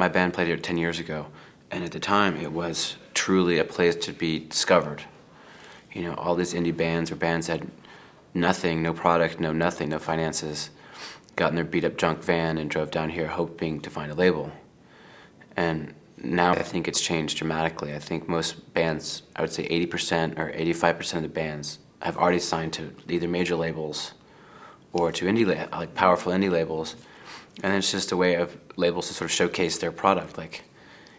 my band played here 10 years ago, and at the time it was truly a place to be discovered. You know, all these indie bands or bands that had nothing, no product, no nothing, no finances, got in their beat-up junk van and drove down here hoping to find a label. And now I think it's changed dramatically. I think most bands, I would say 80% or 85% of the bands have already signed to either major labels or to indie, like powerful indie labels. And it's just a way of labels to sort of showcase their product. Like,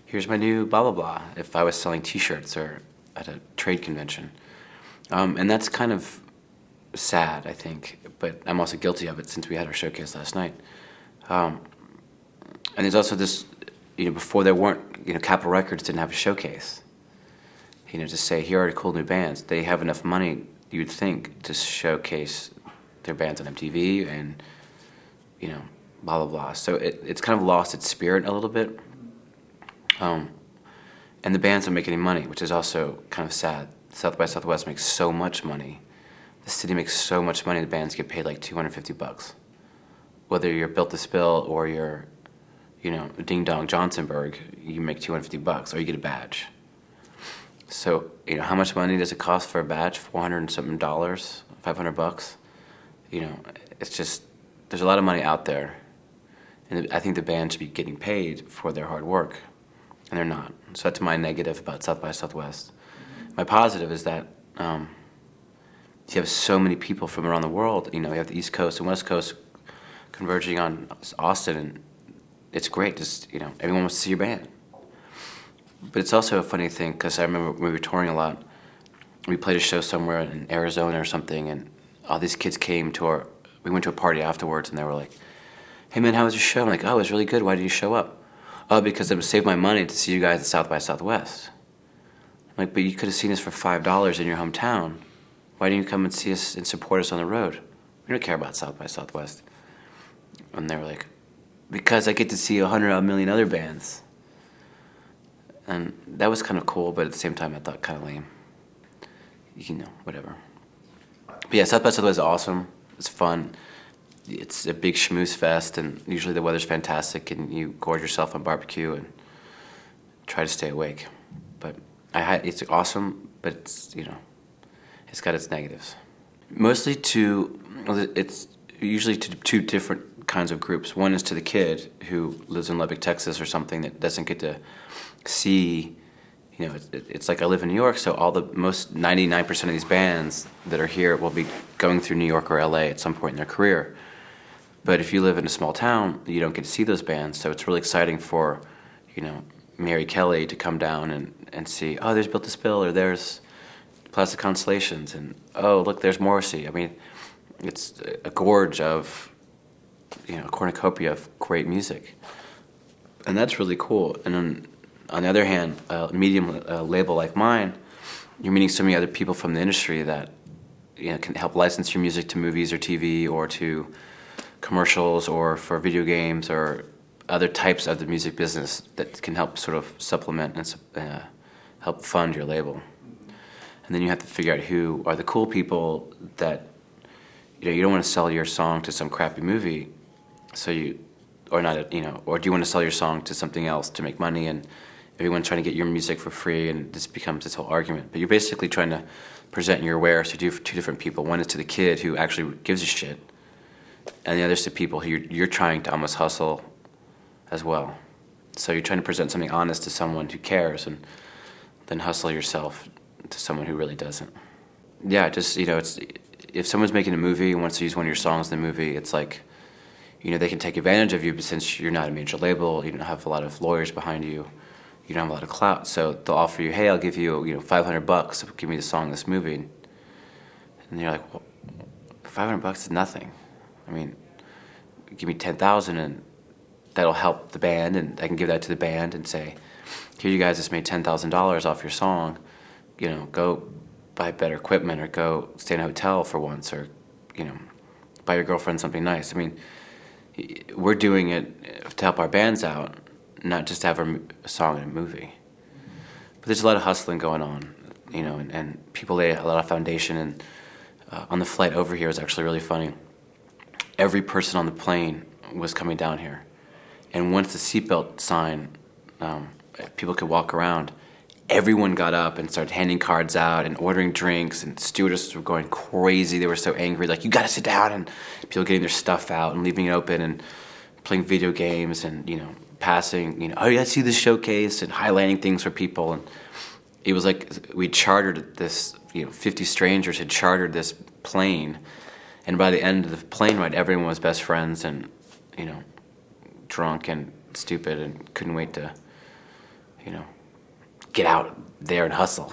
here's my new blah, blah, blah, if I was selling t-shirts or at a trade convention. And that's kind of sad, I think, but I'm also guilty of it since we had our showcase last night. And there's also this, you know, before there weren't, you know, Capitol Records didn't have a showcase. You know, to say, here are cool new bands. They have enough money, you would think, to showcase their bands on MTV and, you know, blah, blah, blah. So it's kind of lost its spirit a little bit. And the bands don't make any money, which is also kind of sad. South by Southwest makes so much money. The city makes so much money, the bands get paid like $250. Whether you're Built to Spill or you're, you know, Ding Dong Johnsonburg, you make $250 or you get a badge. So, you know, how much money does it cost for a badge? $400 and something, $500? You know, it's just, there's a lot of money out there. And I think the band should be getting paid for their hard work, and they're not. So that's my negative about South by Southwest. My positive is that you have so many people from around the world. You know, you have the East Coast and West Coast converging on Austin, and it's great. Just, you know, everyone wants to see your band. But it's also a funny thing, because I remember when we were touring a lot, we played a show somewhere in Arizona or something, and all these kids came to we went to a party afterwards, and they were like, hey man, how was your show? I'm like, oh, it was really good. Why did you show up? Oh, because it would save my money to see you guys at South by Southwest. I'm like, but you could have seen us for $5 in your hometown. Why didn't you come and see us and support us on the road? We don't care about South by Southwest. And they were like, because I get to see 100 million other bands. And that was kind of cool, but at the same time I thought kind of lame. You know, whatever. But yeah, South by Southwest is awesome. It's fun. It's a big schmooze fest, and usually the weather's fantastic, and you gorge yourself on barbecue and try to stay awake. But it's awesome, but it's, you know, it's got its negatives. Mostly it's usually to two different kinds of groups. One is to the kid who lives in Lubbock, Texas or something, that doesn't get to see, you know, it's like I live in New York, so most 99% of these bands that are here will be going through New York or LA at some point in their career. But if you live in a small town, you don't get to see those bands, so it's really exciting for, you know, Mary Kelly to come down and see, oh, there's Built to Spill, or there's Plastic Constellations, and oh, look, there's Morrissey. I mean, it's a gorge of, you know, a cornucopia of great music. And that's really cool. And then, on the other hand, a medium label like mine, you're meeting so many other people from the industry that, you know, can help license your music to movies or TV or to commercials or for video games or other types of the music business that can help sort of supplement and help fund your label. And then you have to figure out who are the cool people that, you know, you don't want to sell your song to some crappy movie, so or do you want to sell your song to something else to make money, and everyone's trying to get your music for free, and this becomes this whole argument. But you're basically trying to present your wares to two different people. One is to the kid who actually gives a shit, and the other is to people who you're trying to almost hustle as well. So you're trying to present something honest to someone who cares, and then hustle yourself to someone who really doesn't. Yeah, just, you know, it's, if someone's making a movie and wants to use one of your songs in the movie, it's like, you know, they can take advantage of you, but since you're not a major label, you don't have a lot of lawyers behind you, you don't have a lot of clout, so they'll offer you, hey, I'll give you, you know, $500 to give me the song in this movie. And you're like, well, $500 is nothing. I mean, give me $10,000 and that'll help the band, and I can give that to the band and say, here, you guys just made $10,000 off your song, you know, go buy better equipment or go stay in a hotel for once, or, you know, buy your girlfriend something nice. I mean, we're doing it to help our bands out, not just to have a song in a movie. But there's a lot of hustling going on, you know, and people lay a lot of foundation, and on the flight over here, it was actually really funny. Every person on the plane was coming down here. And once the seatbelt sign, people could walk around, everyone got up and started handing cards out and ordering drinks, and stewardesses were going crazy. They were so angry, like, you gotta sit down, and people getting their stuff out and leaving it open and playing video games and, passing, oh yeah, see this showcase, and highlighting things for people. And it was like we chartered this, 50 strangers had chartered this plane, and by the end of the plane ride, everyone was best friends and, drunk and stupid and couldn't wait to, get out there and hustle.